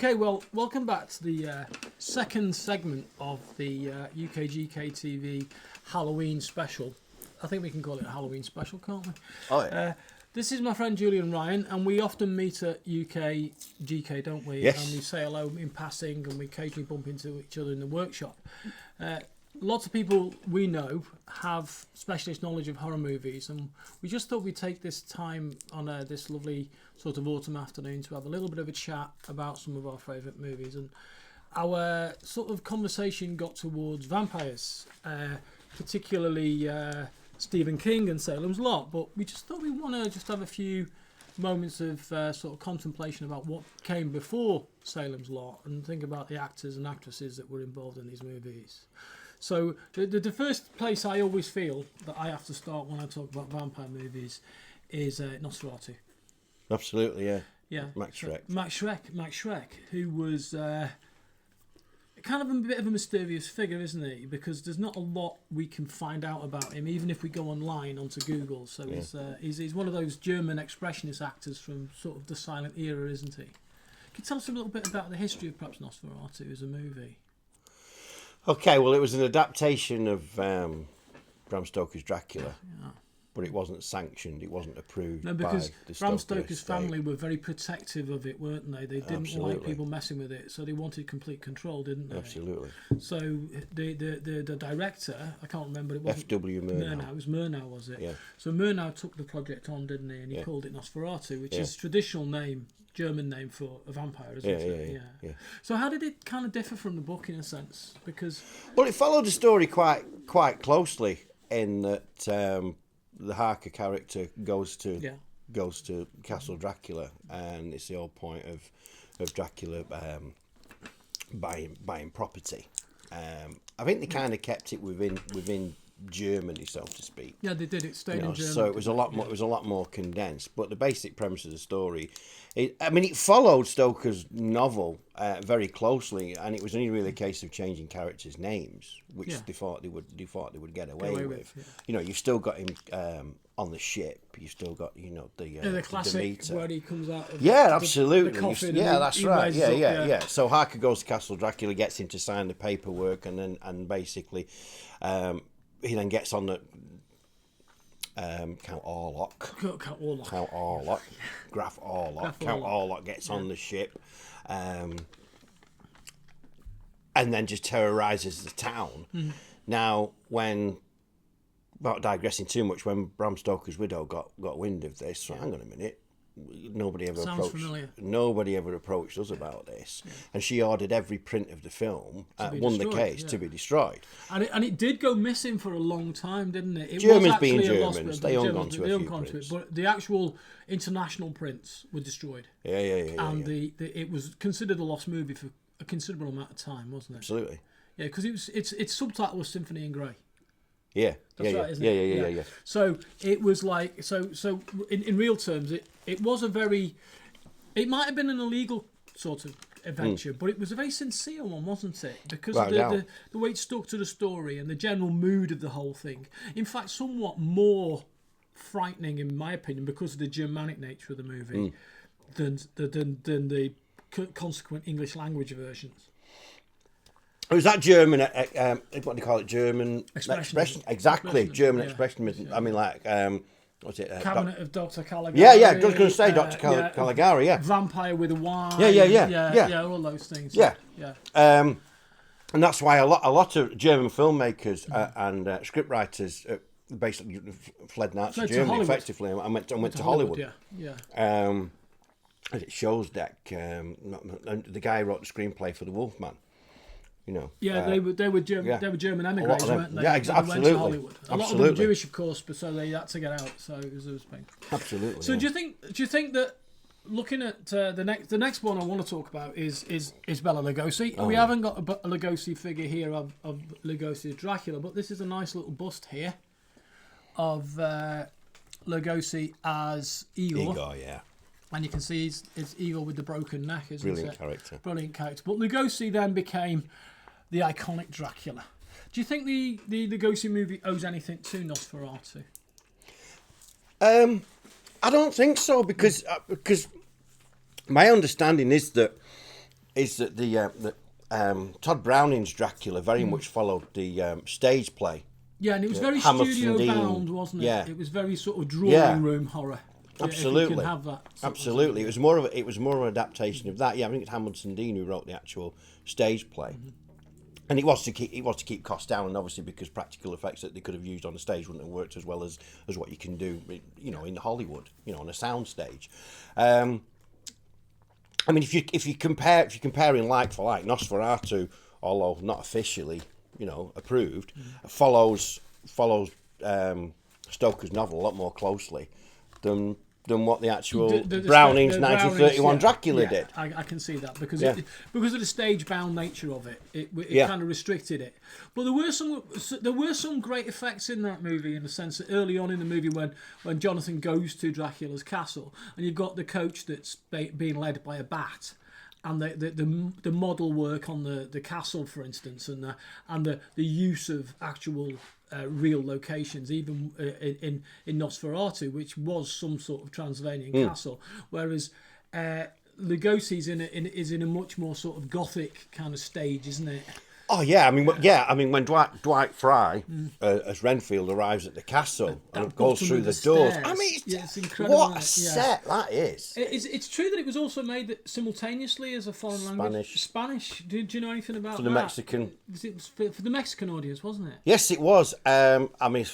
Okay, well, welcome back to the second segment of the UKGK TV Halloween special. I think we can call it a Halloween special, can't we? Oh, yeah. This is my friend Julian Ryan, and we often meet at UKGK, don't we? Yes. And we say hello in passing, and we occasionally bump into each other in the workshop. Lots of people we know have specialist knowledge of horror movies, and we just thought we'd take this time on this lovely sort of autumn afternoon to have a little bit of a chat about some of our favourite movies. And our sort of conversation got towards vampires, particularly Stephen King and Salem's Lot, but we just thought we want to just have a few moments of sort of contemplation about what came before Salem's Lot and think about the actors and actresses that were involved in these movies. So the first place I always feel that I have to start when I talk about vampire movies is Nosferatu. Absolutely, yeah. Yeah. Max Schreck. Max Schreck, who was kind of a bit of a mysterious figure, isn't he? Because there's not a lot we can find out about him, even if we go online onto Google. So yeah. He's one of those German expressionist actors from sort of the silent era, isn't he? Can you tell us a little bit about the history of perhaps Nosferatu as a movie? Okay, well, it was an adaptation of Bram Stoker's Dracula, but it wasn't sanctioned, it wasn't approved by the Stoker estate. Because Bram Stoker's family were very protective of it, weren't they? They didn't like people messing with it, so they wanted complete control, didn't they? Absolutely. So the director, I can't remember, it wasn't F.W. Murnau. It was Murnau, was it? Yeah. So Murnau took the project on, didn't he? And he called it Nosferatu, which is a traditional name, German name for a vampire, isn't it? Yeah. So how did it kind of differ from the book in a sense? Because it followed the story quite closely in that the Harker character goes to Castle Dracula, and it's the whole point of Dracula buying property. I think they kind of kept it within Germany, so to speak. Yeah, they did. It stayed in Germany. So it was a lot more. It was a lot more condensed. But the basic premise of the story, it followed Stoker's novel very closely, and it was only really a case of changing characters' names, which they thought they would get away with. Yeah. You've still got him on the ship. You've still got the classic Demeter. where he comes out. Of absolutely. The coffin That's right. Yeah. So Harker goes to Castle Dracula, gets him to sign the paperwork, and basically. He then gets on the Count Orlok. Graf Orlok. Count Orlok gets on the ship, and then just terrorises the town. Mm-hmm. Now, without digressing too much, when Bram Stoker's widow got wind of this, so hang on a minute. Nobody ever approached us about this, and she ordered every print of the film, won the case to be destroyed. And it did go missing for a long time, didn't it? Germans being Germans, they hung on to a few prints. But the actual international prints were destroyed. Yeah. And it was considered a lost movie for a considerable amount of time, wasn't it? Absolutely. Yeah, because its subtitle was Symphony in Grey. Yeah. That's right, isn't it? Yeah. So it was like so in real terms it was a very, it might have been an illegal sort of adventure, but it was a very sincere one, wasn't it? Because of the way it stuck to the story and the general mood of the whole thing. In fact, somewhat more frightening in my opinion because of the Germanic nature of the movie than the consequent English language versions. It was that German, what do you call it? German expression. Exactly, German expressionism. I mean, like, what's it? Cabinet of Dr. Caligari. Yeah, I was going to say Dr. Caligari, yeah. Vampire with a Y. Yeah, all those things. Yeah. And that's why a lot of German filmmakers and scriptwriters basically fled Nazi Germany effectively and went to Hollywood. Yeah. It shows that the guy who wrote the screenplay for The Wolfman. They were German. They were German emigres, weren't they? Yeah, absolutely. They went to Hollywood. A lot of them were Jewish, of course, but so they had to get out. So it was pain. Absolutely. So do you think that looking at the next one I want to talk about is Bela Lugosi? We haven't got a Lugosi figure here of Lugosi's Dracula, but this is a nice little bust here of Lugosi as Igor. Igor, yeah. And you can see it's Igor with the broken neck, isn't it? Brilliant character. But Lugosi then became the iconic Dracula. Do you think the Lugosi movie owes anything to Nosferatu? I don't think so because my understanding is that is that Todd Browning's Dracula very much followed the stage play. Yeah, and it was very Hamilton studio Dean. bound, wasn't it? Yeah. It was very sort of drawing room horror. Absolutely, if you can have that. Absolutely. It was more of an adaptation of that. Yeah, I think it's Hamilton Dean who wrote the actual stage play. And it was to keep costs down, and obviously because practical effects that they could have used on the stage wouldn't have worked as well as what you can do, in Hollywood, on a sound stage. I mean, if you're comparing like for like, Nosferatu, although not officially, approved, follows Stoker's novel a lot more closely than what the actual Browning's 1931 Dracula did. I can see that because of the stage bound nature of it. It kind of restricted it. But there were some great effects in that movie, in the sense that early on in the movie when Jonathan goes to Dracula's castle and you've got the coach that's being led by a bat. And the model work on the castle, for instance, and the use of actual real locations, even in Nosferatu, which was some sort of Transylvanian castle, whereas Lugosi's is in a much more sort of Gothic kind of stage, isn't it? Oh yeah, I mean, when Dwight Fry as Renfield arrives at the castle and goes through the doors, I mean, it's incredible. What a set that is! It's true that it was also made simultaneously as a foreign language. Spanish. Do you know anything about that? For the Mexican. It was for the Mexican audience, wasn't it? Yes, it was. I mean,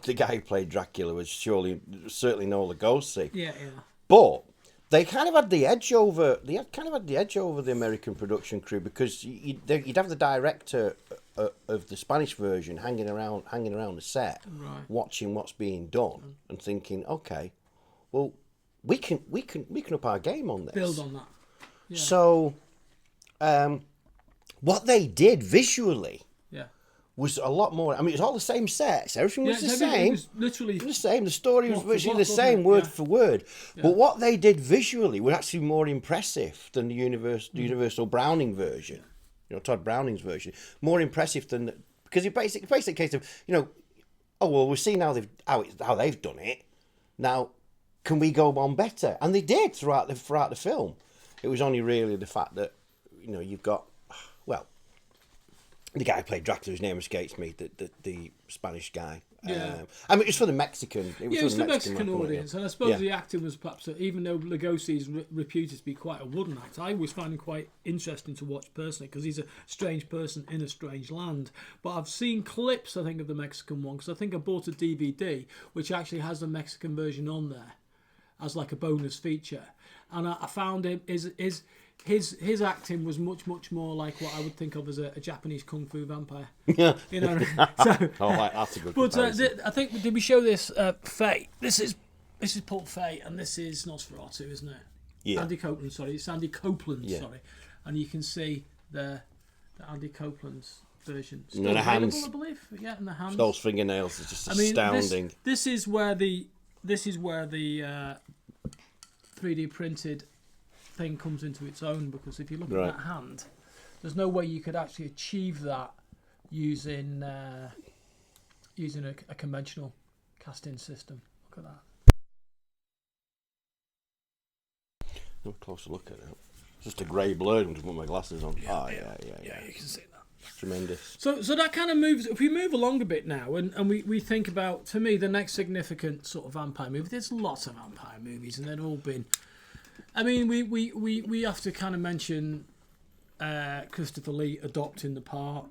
the guy who played Dracula was certainly no Lugosi. Yeah. But they kind of had the edge over. They had kind of had the edge over the American production crew, because you'd have the director of the Spanish version hanging around the set, watching what's being done and thinking, okay, well, we can up our game on this. Build on that. Yeah. So, what they did visually. Was a lot more. I mean, it's all the same sets. Everything was the same. It was literally the same. The story was virtually the same, word for word. Yeah. But what they did visually was actually more impressive than the Universal Browning version. Todd Browning's version. More impressive than, because it's basically a case of, oh well, we've seen how they've done it. Now, can we go on better? And they did throughout the film. It was only really the fact that you've got, well, the guy who played Dracula, whose name escapes me, the Spanish guy. Yeah. I mean, it's for the Mexican. It was for the Mexican audience, and I suppose the acting was perhaps, even though Lugosi is reputed to be quite a wooden actor, I always find him quite interesting to watch personally, because he's a strange person in a strange land. But I've seen clips, I think, of the Mexican one, because I think I bought a DVD which actually has the Mexican version on there as like a bonus feature, and I found his acting was much more like what I would think of as a Japanese kung fu vampire. Yeah, So, that's a good comparison. I think, did we show this Faye? This is Paul Faye, and this is Nosferatu, isn't it? Yeah. Andy Copeland, sorry, it's Andy Copeland, sorry, and you can see the Andy Copeland's version. Still and the available, hands, I believe. Yeah, and the hands. Those fingernails are just astounding. This is where the 3D printed thing comes into its own, because if you look at that hand, there's no way you could actually achieve that using a conventional casting system. Look at that. Have a closer look at it. Just a grey blur. I'm just put my glasses on. Yeah, you can see that. Tremendous. So that kind of moves. If we move along a bit now, and we think about, to me, the next significant sort of vampire movie. There's lots of vampire movies, and they've all been. I mean, we have to kind of mention Christopher Lee adopting the part.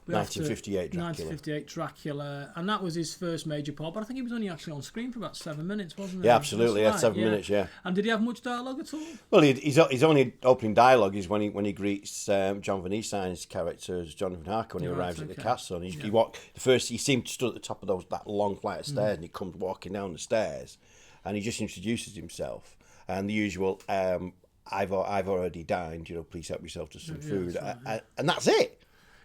1958 Dracula, and that was his first major part. But I think he was only actually on screen for about 7 minutes, wasn't he? Yeah, absolutely. Yeah, 7 minutes. Yeah. And did he have much dialogue at all? Well, his only opening dialogue is when he greets John Van Eysen's character as Jonathan Harker when he arrives at the castle. And he walked he seemed to stood at the top of that long flight of stairs, and he comes walking down the stairs, and he just introduces himself, and the usual I've already dined, please help yourself to some food, and that's it.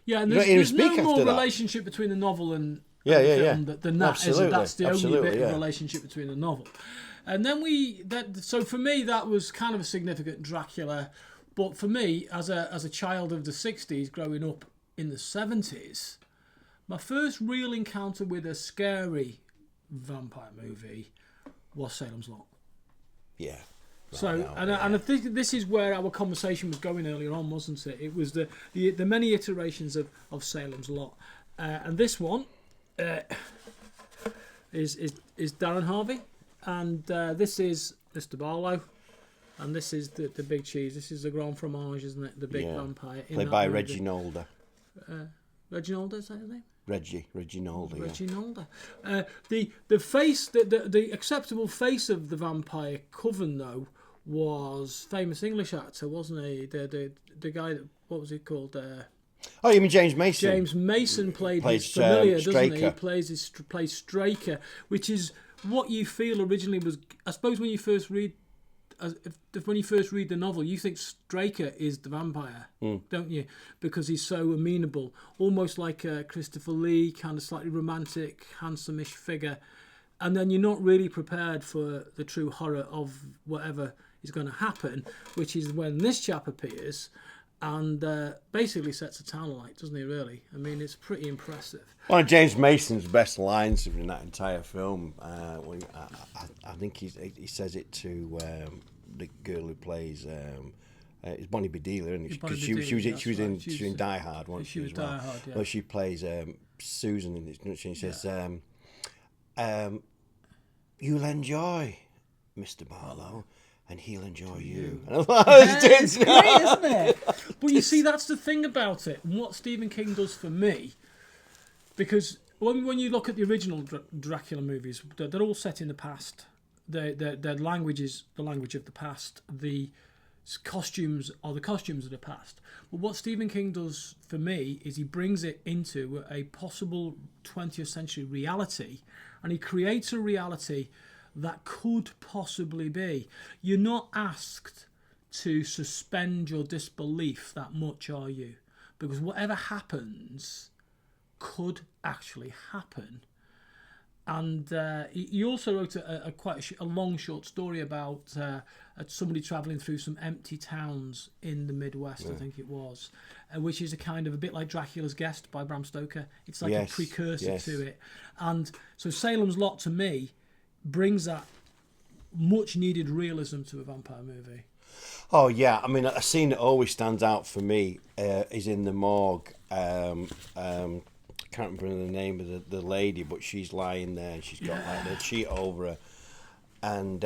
Yeah, and there's no more relationship between the novel and the film than that. Absolutely. That's the only bit of relationship between the novel. And then so for me, that was kind of a significant Dracula. But for me, as a child of the 60s, growing up in the 70s, my first real encounter with a scary vampire movie was Salem's Lot. Yeah. So, now, and I think this is where our conversation was going earlier on, wasn't it? It was the many iterations of Salem's Lot, and this one is Darren Harvey, and this is Mr. Barlow, and this is the big cheese. This is the Grand Fromage, isn't it? The big vampire. Played by Reggie Nolder. Reggie Nolder, is that his name? Reggie Nolder. Reggie Nolder. The face, the acceptable face of the vampire Coven though was famous English actor, wasn't he? The guy that, what was he called? Oh, you mean James Mason? James Mason played his familiar, doesn't he? Straker. He plays Straker, which is what you feel originally was. I suppose when you first read the novel, you think Straker is the vampire, don't you? Because he's so amenable, almost like a Christopher Lee, kind of slightly romantic, handsome-ish figure. And then you're not really prepared for the true horror of whatever is going to happen, which is when this chap appears and basically sets a town alight, doesn't he, really? I mean, it's pretty impressive. One of James Mason's best lines in that entire film, I think he says it to the girl who plays... it's Bonnie Bedelia, isn't it? Because she was in Die Hard, wasn't she? She was as well. Die Hard, yeah. Well, she plays Susan in it, and she says, "You'll enjoy Mr. Barlow, and he'll enjoy you." It's great, isn't it? But you see, that's the thing about it, and what Stephen King does for me, because when you look at the original Dracula movies, they're all set in the past. Their language is the language of the past. The costumes are the costumes of the past. But what Stephen King does for me is he brings it into a possible 20th century reality, and he creates a reality that could possibly be. You're not asked to suspend your disbelief that much, are you? Because whatever happens could actually happen. And he also wrote quite a long short story about somebody travelling through some empty towns in the Midwest, I think it was, which is a kind of a bit like Dracula's Guest by Bram Stoker. It's like a precursor to it. And so Salem's Lot, to me, brings that much needed realism to a vampire movie. Oh yeah, I mean, a scene that always stands out for me is in the morgue. Can't remember the name of the lady, but she's lying there and she's got like the sheet over her, and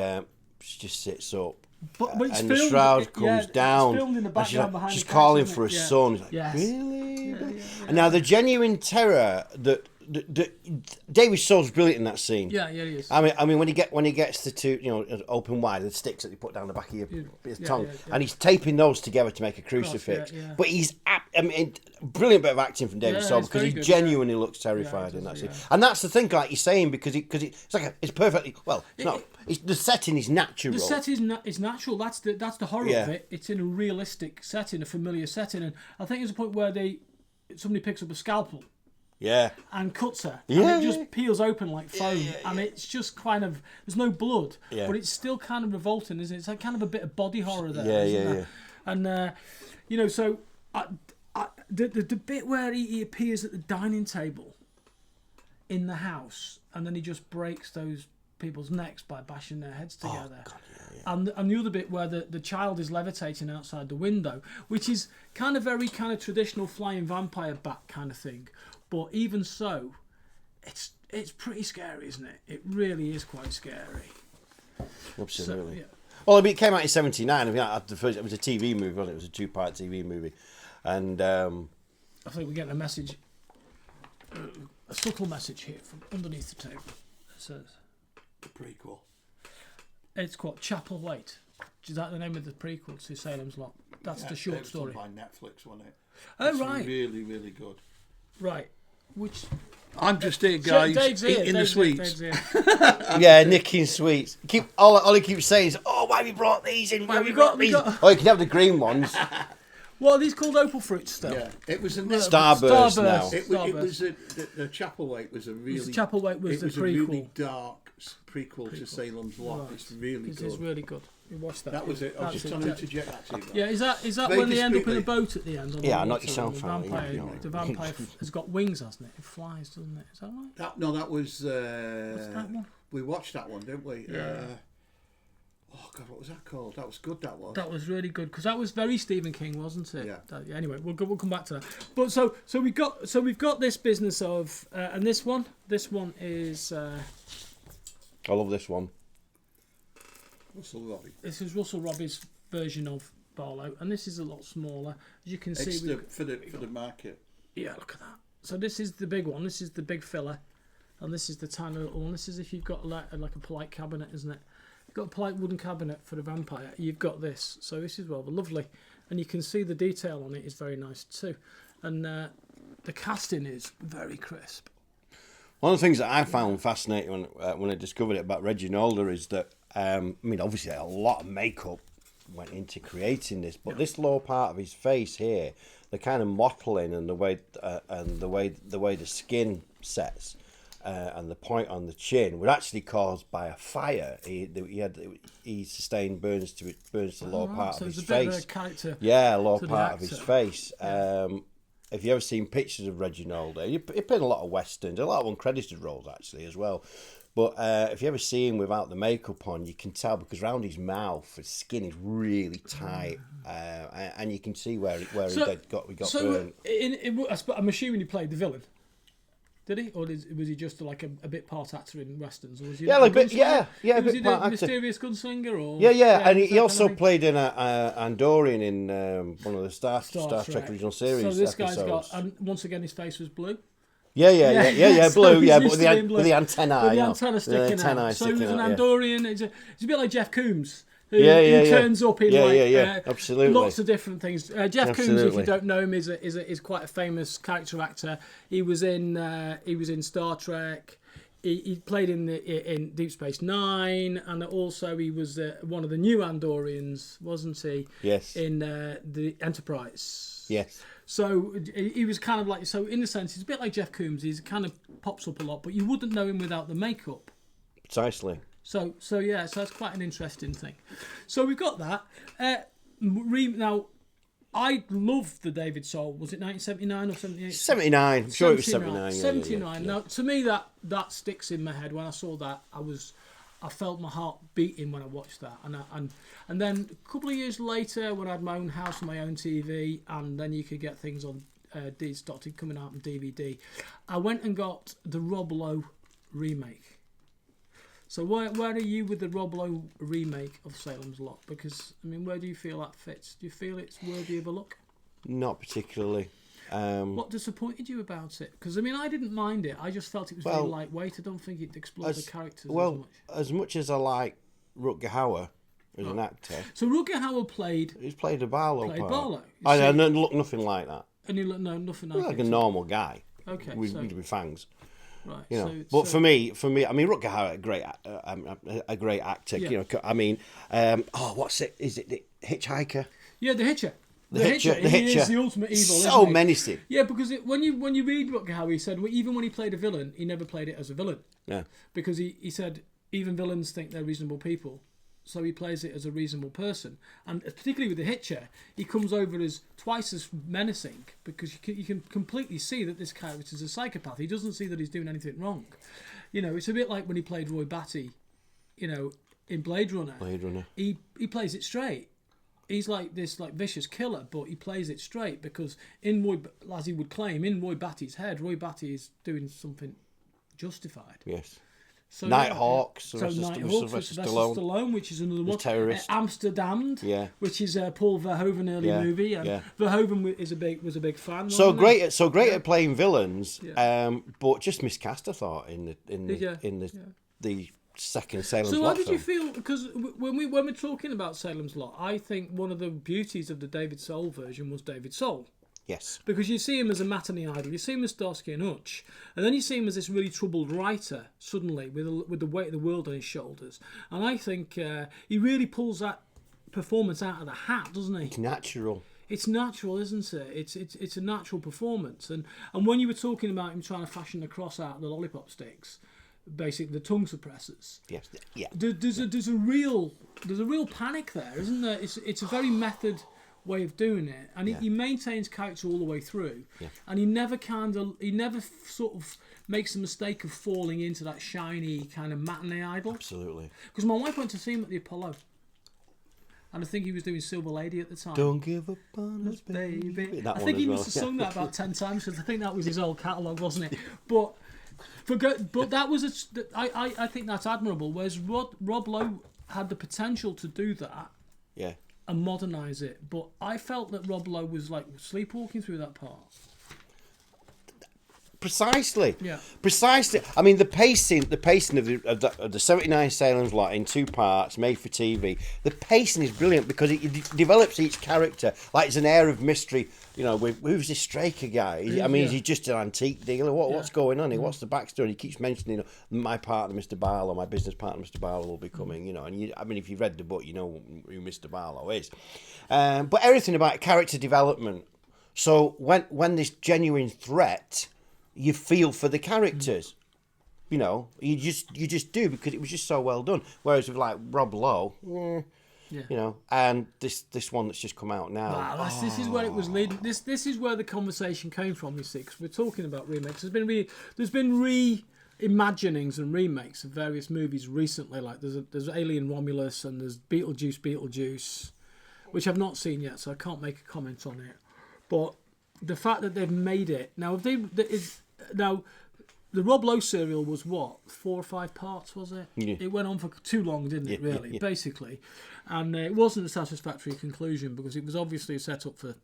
she just sits up. But it's and filmed, the shroud comes down. It's filmed in the background behind she's the calling couch, for her isn't it? son. He's like, Yes. really? Yeah. And now the genuine terror that David Soul's brilliant in that scene. Yeah, he is. I mean, when he gets the two, open wide, the sticks that they put down the back of his tongue, and he's taping those together to make a crucifix. Yeah. But brilliant bit of acting from David Soul, because he genuinely looks terrified in that scene. And that's the thing, like you're saying, because it's perfectly it's not. The setting is natural. The set is natural. That's the horror of it. It's in a realistic setting, a familiar setting, and I think there's a point where somebody picks up a scalpel. Yeah. And cuts her. And it just peels open like foam. And it's just kind of... There's no blood. Yeah. But it's still kind of revolting, isn't it? It's like kind of a bit of body horror there. Yeah. And, so... the bit where he appears at the dining table in the house, and then he just breaks those people's necks by bashing their heads together. Oh, God, And the other bit where the child is levitating outside the window, which is kind of very kind of traditional flying vampire bat kind of thing. But even so, it's pretty scary, isn't it? It really is quite scary. Absolutely. So, yeah. Well, I mean, it came out in '79. I mean, it was a TV movie, wasn't it? It was a 2-part TV movie, and I think we're getting a message, a subtle message here from underneath the table. It says the prequel. It's called Chapel Wait. Is that the name of the prequel to Salem's Lot? That's the short story. It was done by Netflix, wasn't it? Oh, right. Really, really good. Right. Which... I'm just here, guys, eating the sweets. Yeah, nicking sweets. All he keeps saying is, "Oh, why have you brought these in? Why have you brought these?" Oh, you can have the green ones. What are these called? Opal fruits still? Yeah, it was a Starburst now. It was the Chapel Wait was a really... The Chapel Wait was the prequel. It was a really dark prequel to Salem's Lot. Right. It's really good. It's really good. We watched that. That was it. I was just trying to interject that to you. Yeah, is that when they end up in a boat at the end? Yeah, not yourself. The vampire has got wings, hasn't it? It flies, doesn't it? Is that right? That was... What's that one? We watched that one, didn't we? Yeah. Oh God, what was that called? That was good. That was. That was really good because that was very Stephen King, wasn't it? Yeah. Anyway, we'll come back to that. But so we've got this business of and this one is. I love this one. Russell Robbie. This is Russell Robbie's version of Barlow, and this is a lot smaller. As you can see, for the market. Yeah, look at that. So this is the big one. This is the big filler, and this is the tiny little one. This is if you've got like a polite cabinet, isn't it? You've got a polite wooden cabinet for the vampire. You've got this. So this is rather lovely, and you can see the detail on it is very nice too, and the casting is very crisp. One of the things that I found fascinating when I discovered it about Reginalda is that I mean, obviously a lot of makeup went into creating this, but this lower part of his face here, the kind of mottling and the way the skin sets and the point on the chin were actually caused by a fire. He sustained burns to the lower part of his face. Lower part of his face. If you ever seen pictures of Reginalda, he played a lot of westerns, a lot of uncredited roles actually as well. But if you ever see him without the makeup on, you can tell because around his mouth, his skin is really tight, and you can see where he got burned. I'm assuming he played the villain. Did he, or was he just like a bit part actor in westerns? Or was he a bit part actor. Mysterious gunslinger? Or and he also played in Andorian in one of the Star Trek original series. So this episodes. guy's got, and once again, his face was blue. Blue, so but blue. with the antennae. With the antenna sticking out. So he was an Andorian. It's a bit like Jeff Coombs. Who turns up in absolutely lots of different things. Jeff Coombs, if you don't know him, is quite a famous character actor. He was in Star Trek. He played in Deep Space Nine, and also he was one of the new Andorians, wasn't he? Yes. In the Enterprise. Yes. So he was kind of like, so in a sense, he's a bit like Jeff Coombs. He kind of pops up a lot, but you wouldn't know him without the makeup. Precisely. So that's quite an interesting thing. So we've got that. Now, I love the David Soul. Was it 1979 or 78? 79. I'm sure it was 79. 79. Now, to me, that sticks in my head. When I saw that, I felt my heart beating when I watched that. And then a couple of years later, when I had my own house and my own TV, and then you could get things on started coming out on DVD, I went and got the Rob Lowe remake. So where are you with the Rob Lowe remake of Salem's Lot? Because, I mean, where do you feel that fits? Do you feel it's worthy of a look? Not particularly. What disappointed you about it? Because, I mean, I didn't mind it. I just felt it was very lightweight. I don't think it explored the characters as much. As much as I like Rutger Hauer as an actor... So Rutger Hauer played... He's played a Barlow part. Barlow. I look nothing like that. And you look nothing like a normal guy. Okay. With fangs. Right. You know, but for me, I mean, Rutger Hauer, a great actor. Yeah. You know, I mean, what's it? Is it the Hitchhiker? Yeah, the Hitcher. The Hitcher. He is the ultimate evil. So menacing. Yeah, because when you read Rutger Hauer, he said even when he played a villain, he never played it as a villain. Yeah. Because he said even villains think they're reasonable people. So he plays it as a reasonable person, and particularly with the Hitcher, he comes over as twice as menacing because you can completely see that this character is a psychopath. He doesn't see that he's doing anything wrong. You know, it's a bit like when he played Roy Batty, you know, in Blade Runner. He plays it straight. He's like this vicious killer, but he plays it straight because as he would claim, in Roy Batty's head, Roy Batty is doing something justified. Yes. So, Nighthawks, Nighthawks with Sylvester Stallone, which is another one. Terrorist. Amsterdam, which is a Paul Verhoeven early movie. And Verhoeven was a big fan. So great at playing villains, but just miscast, I thought, in the second Salem's Lot. So how did you feel? Because when we're talking about Salem's Lot, I think one of the beauties of the David Soul version was David Soul. Yes. Because you see him as a matinee idol, you see him as Starsky and Hutch, and then you see him as this really troubled writer suddenly with the weight of the world on his shoulders. And I think he really pulls that performance out of the hat, doesn't he? It's natural. It's natural, isn't it? It's a natural performance. And when you were talking about him trying to fashion the cross out of the lollipop sticks, basically the tongue suppressors. Yes. Yeah. There's a real panic there, isn't there? It's a very method way of doing it, and he maintains character all the way through, and he never sort of makes the mistake of falling into that shiny kind of matinee idol. Absolutely. Because my wife went to see him at the Apollo, And I think he was doing Silver Lady at the time. Don't give up on us, baby. I think he must have sung that about 10 times because I think that was his old catalogue, wasn't it? But that was I think that's admirable. Whereas Rob Lowe had the potential to do that, and modernise it. But I felt that Rob Lowe was like sleepwalking through that part. Precisely. Yeah. Precisely. I mean, the pacing of the 79 Salem's Lot in 2 parts, made for TV. The pacing is brilliant because it develops each character like it's an air of mystery. You know, who's this Straker guy? Is he just an antique dealer? What's going on here? What's the backstory? He keeps mentioning my partner, Mr. Barlow, my business partner, Mr. Barlow, will be coming. You know, and if you've read the book, you know who Mr. Barlow is. But everything about character development. So when this genuine threat, you feel for the characters, you know. You just do, because it was just so well done. Whereas with like Rob Lowe, you know, and this one that's just come out now. Wow, this is where it was leading. This is where the conversation came from. You see, 'cause we're talking about remakes. There's been reimaginings and remakes of various movies recently. Like there's Alien Romulus and there's Beetlejuice, which I've not seen yet, so I can't make a comment on it. But the fact that they've made it now, now, the Rob Lowe serial was what, 4 or 5 parts, was it? Yeah. It went on for too long, didn't it? Really, basically, and it wasn't a satisfactory conclusion because it was obviously a set up for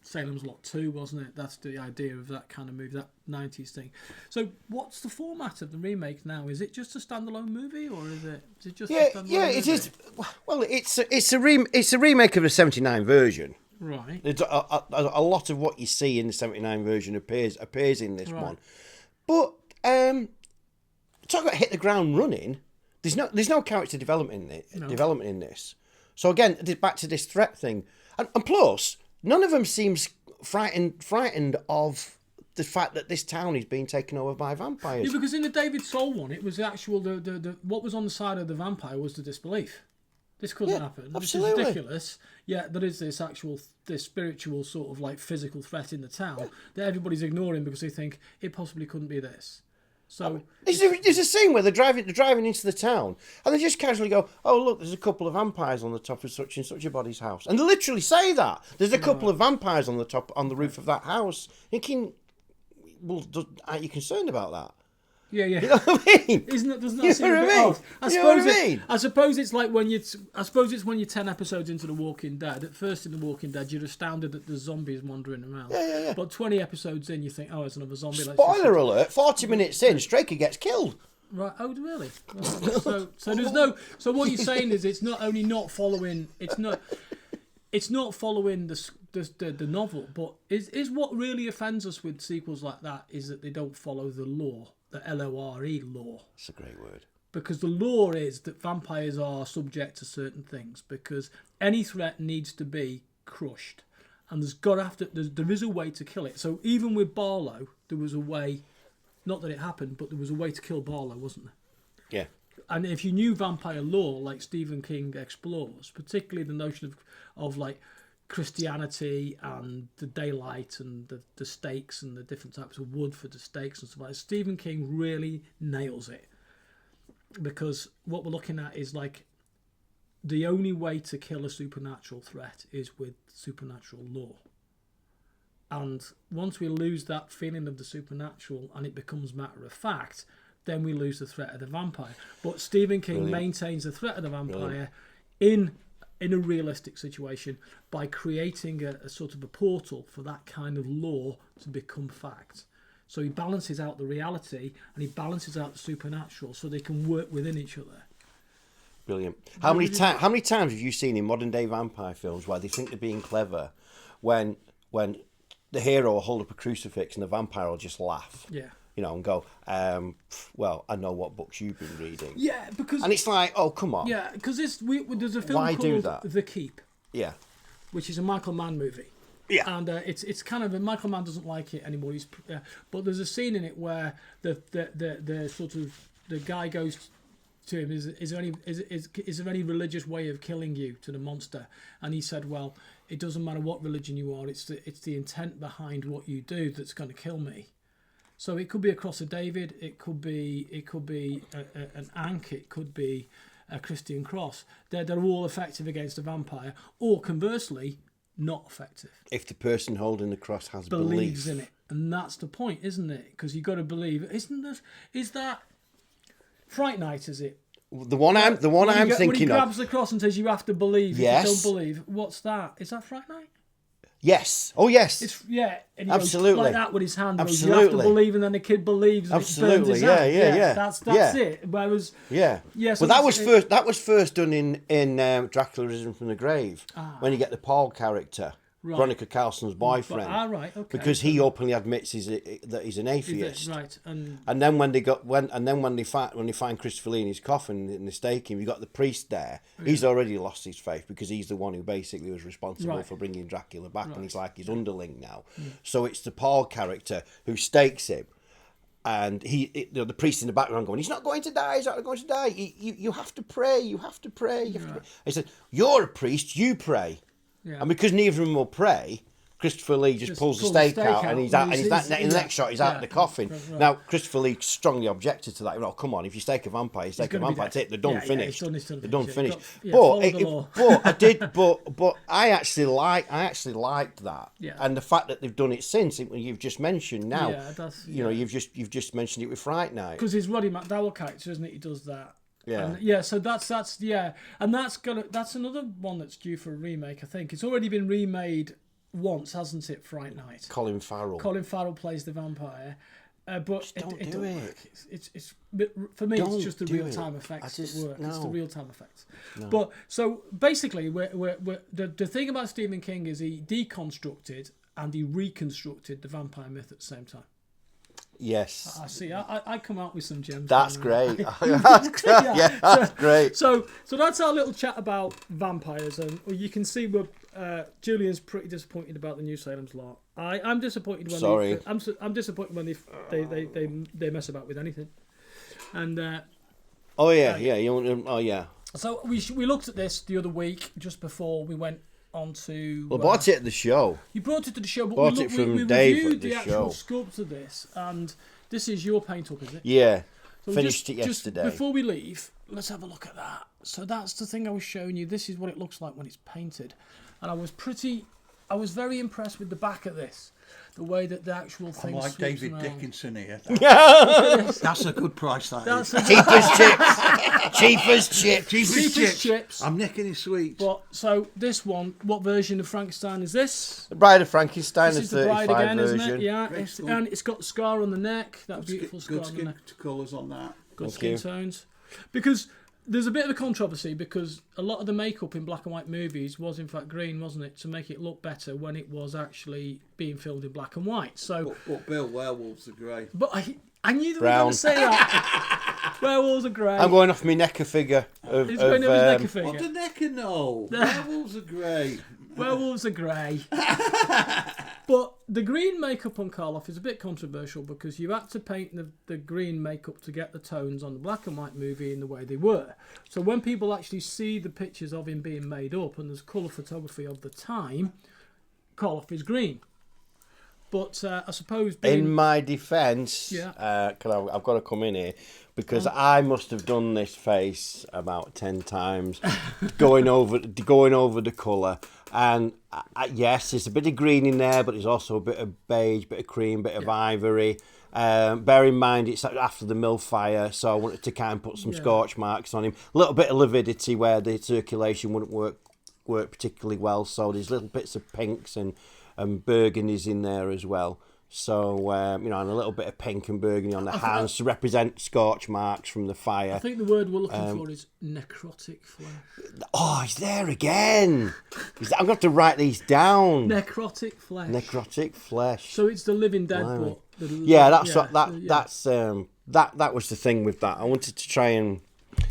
Salem's Lot 2, wasn't it? That's the idea of that kind of movie, that 90s thing. So, what's the format of the remake now? Is it just a standalone movie, or is it just a standalone movie? It is. Well, it's a remake of the 79 version. Right. It's a lot of what you see in the 79 version appears in this one. But talk about hit the ground running. There's no character development in this. So again, back to this threat thing, and plus none of them seems frightened of the fact that this town is being taken over by vampires. Yeah, because in the David Soul one, it was the actual the what was on the side of the vampire was the disbelief. This couldn't happen. Absolutely. This is ridiculous. Yeah, there is this spiritual sort of like physical threat in the town that everybody's ignoring because they think it possibly couldn't be this. So there's a scene where they're driving into the town and they just casually go, "Oh look, there's a couple of vampires on the top of such and such a body's house," and they literally say that there's a couple of vampires on the roof of that house. Thinking, well, aren't you concerned about that? Yeah. You know what I mean? Doesn't that seem a bit odd? I suppose it's like when you're 10 episodes into The Walking Dead. At first in The Walking Dead, you're astounded that there's zombies wandering around. Yeah. But 20 episodes in, you think, oh, it's another zombie. Spoiler alert! 40 minutes in, Straker gets killed. Right? Oh, really? So there's no. So what you're saying is it's not only not following. It's not following the novel, but is what really offends us with sequels like that is that they don't follow the law. The LORE law. It's a great word. Because the law is that vampires are subject to certain things. Because any threat needs to be crushed, and there is a way to kill it. So even with Barlow, there was a way. Not that it happened, but there was a way to kill Barlow, wasn't there? Yeah. And if you knew vampire lore, like Stephen King explores, particularly the notion of like Christianity and the daylight and the stakes and the different types of wood for the stakes and stuff like that. Stephen King really nails it, because what we're looking at is like the only way to kill a supernatural threat is with supernatural lore. And once we lose that feeling of the supernatural and it becomes matter of fact, then we lose the threat of the vampire. But Stephen King maintains the threat of the vampire in a realistic situation by creating a sort of a portal for that kind of lore to become fact. So he balances out the reality and he balances out the supernatural so they can work within each other. Brilliant. How many times have you seen in modern day vampire films where they think they're being clever when the hero will hold up a crucifix and the vampire will just laugh? Yeah. You know, and go, well, I know what books you've been reading. Yeah, because... And it's like, oh, come on. Yeah, because there's a film called The Keep. Yeah. Which is a Michael Mann movie. Yeah. And it's kind of... Michael Mann doesn't like it anymore. But there's a scene in it where the sort of... The guy goes to him, is there any religious way of killing you, to the monster? And he said, well, it doesn't matter what religion you are. It's the intent behind what you do that's going to kill me. So it could be a cross of David, it could be an ankh, it could be a Christian cross, they're all effective against a vampire, or conversely, not effective. If the person holding the cross has believes belief in it, and that's the point, isn't it? Because you've got to believe. Is that Fright Night? Is it? The one I'm thinking when he of. grabs the cross and says you have to believe. Yes. If you don't believe, what's that? Is that Fright Night? Yes. Oh, yes. It's and he Absolutely. goes like that with his hand. Absolutely. You have to believe, and then the kid believes. And Absolutely. It burns his Yeah. hand. That's it. Whereas, So that was first done in Dracula Risen from the Grave when you get the Paul character. Right. Veronica Carlson's boyfriend. Right, okay. Because he openly admits that he's an atheist. Right, and then when they find Christopher Lee in his coffin and they stake him, you got the priest there. Yeah. He's already lost his faith because he's the one who basically was responsible for bringing Dracula back, and he's like his underling now. So it's the Paul character who stakes him. And the priest in the background going, he's not going to die, he's not going to die. You have to pray, you have to pray. You have to pray. He said, you're a priest, you pray. Yeah. And because neither of them will pray, Christopher Lee just pulls the stake out, and he's out. And in the next shot, he's out of the coffin. Right. Now, Christopher Lee strongly objected to that. Oh, come on! If you stake a vampire, you stake a vampire. They're done, finished. They're done, finished. But I actually liked that, and the fact that they've done it since. You've just mentioned now. You've just mentioned it with Fright Night. Because his Roddy McDowell character, isn't it? He does that. Yeah. And so that's and that's another one that's due for a remake. I think it's already been remade once, hasn't it? Fright Night. Colin Farrell plays the vampire, but it don't work. It's for me. It's just the real time effects that work. No. It's the real time effects. No. But so basically, the thing about Stephen King is he deconstructed and he reconstructed the vampire myth at the same time. Yes. I see. I come out with some gems. That's great. That's great. Yeah, that's great. So that's our little chat about vampires, and you can see Julian's pretty disappointed about the new Salem's Lot. I'm disappointed when I'm disappointed when they mess about with anything. And So we looked at this the other week just before we went on to. Well, I bought it at the show. You brought it to the show, but we reviewed the actual sculpt of this, and this is your paint up, is it? Yeah. So finished it yesterday. Just before we leave, let's have a look at that. So that's the thing I was showing you. This is what it looks like when it's painted, and I was very impressed with the back of this. The way that the actual thing. I'm like David around. Dickinson here. That's a good price. Cheapest chips. I'm nicking his sweets. But so this one, what version of Frankenstein is this? The Bride of Frankenstein, this is the 35 Bride again, version. isn't it? Yeah, and it's got the scar on the neck. That beautiful scar on the neck. Good skin colours on that. Good skin tones. Because there's a bit of a controversy because a lot of the makeup in black and white movies was in fact green, wasn't it, to make it look better when it was actually being filmed in black and white. So, but Bill, werewolves are grey. But I knew they were going to say that. Werewolves are grey. I'm going off my Necker figure. He's going off his Necker figure. What did Necker know? Werewolves are grey. Werewolves are grey. But the green makeup on Karloff is a bit controversial because you had to paint the green makeup to get the tones on the black and white movie in the way they were. So when people actually see the pictures of him being made up and there's colour photography of the time, Karloff is green. But I suppose... In my defence, I've got to come in here, because I must have done this face about 10 times, going over the colour. And yes, there's a bit of green in there, but there's also a bit of beige, bit of cream, bit of ivory. Bear in mind, it's after the mill fire, so I wanted to kind of put some scorch marks on him. A little bit of lividity where the circulation wouldn't work particularly well, so there's little bits of pinks and burgundies in there as well. So, and a little bit of pink and burgundy on the hands to represent scorch marks from the fire. I think the word we're looking for is necrotic flesh. Oh, he's there again. I'm going to have to write these down. Necrotic flesh. Necrotic flesh. So it's the living dead, but... That was the thing with that. I wanted to try and...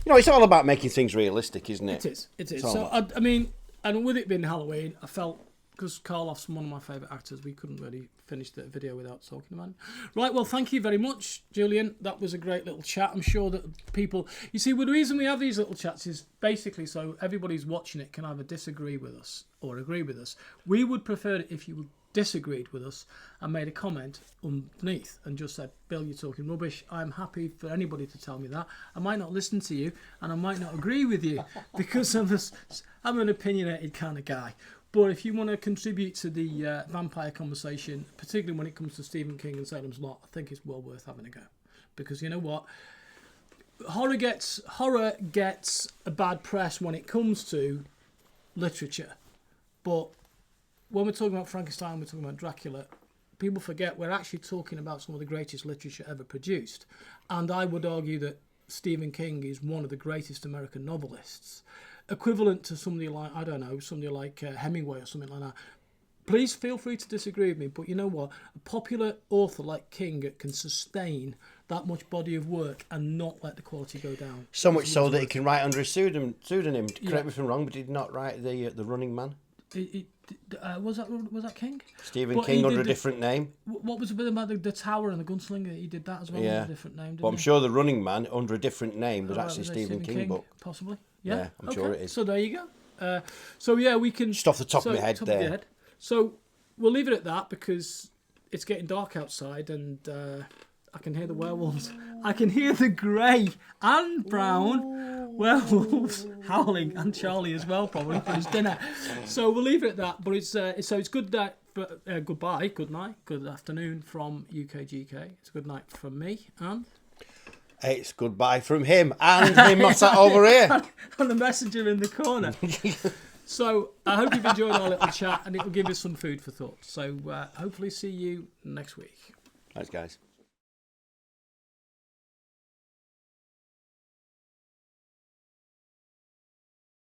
it's all about making things realistic, isn't it? It is. So, I mean, and with it being Halloween, I felt... Because Karloff's one of my favourite actors, we couldn't really finish the video without talking about him. Right, well, thank you very much, Julian. That was a great little chat. I'm sure that people... You see, the reason we have these little chats is basically so everybody's watching it can either disagree with us or agree with us. We would prefer it if you would disagreed with us and made a comment underneath and just said, Bill, you're talking rubbish. I'm happy for anybody to tell me that. I might not listen to you and I might not agree with you because I'm an opinionated kind of guy. But if you want to contribute to the vampire conversation, particularly when it comes to Stephen King and Salem's Lot, I think it's well worth having a go. Because you know what? Horror gets a bad press when it comes to literature. But when we're talking about Frankenstein, we're talking about Dracula, people forget we're actually talking about some of the greatest literature ever produced. And I would argue that Stephen King is one of the greatest American novelists, equivalent to somebody like, I don't know, somebody like Hemingway or something like that. Please feel free to disagree with me, but you know what? A popular author like King can sustain that much body of work and not let the quality go down. So much so that he can write under a pseudonym. Correct me if I'm wrong, but he did not write the Running Man. Was that King? Stephen King under a different name. What was a bit about the Tower and the Gunslinger? He did that as well under a different name. But I'm sure the Running Man under a different name was actually a Stephen King book. Possibly. Yeah, I'm sure it is. So there you go. So yeah, we can just off the top of my head there. So we'll leave it at that because it's getting dark outside and I can hear the werewolves. I can hear the grey and brown werewolves howling, and Charlie as well probably for his dinner. So we'll leave it at that. But it's good night, goodbye, good night, good afternoon from UKGK. It's a good night from me and. It's goodbye from him and him sat over here. And the messenger in the corner. So I hope you've enjoyed our little chat and it will give us some food for thought. So hopefully see you next week. Thanks, guys.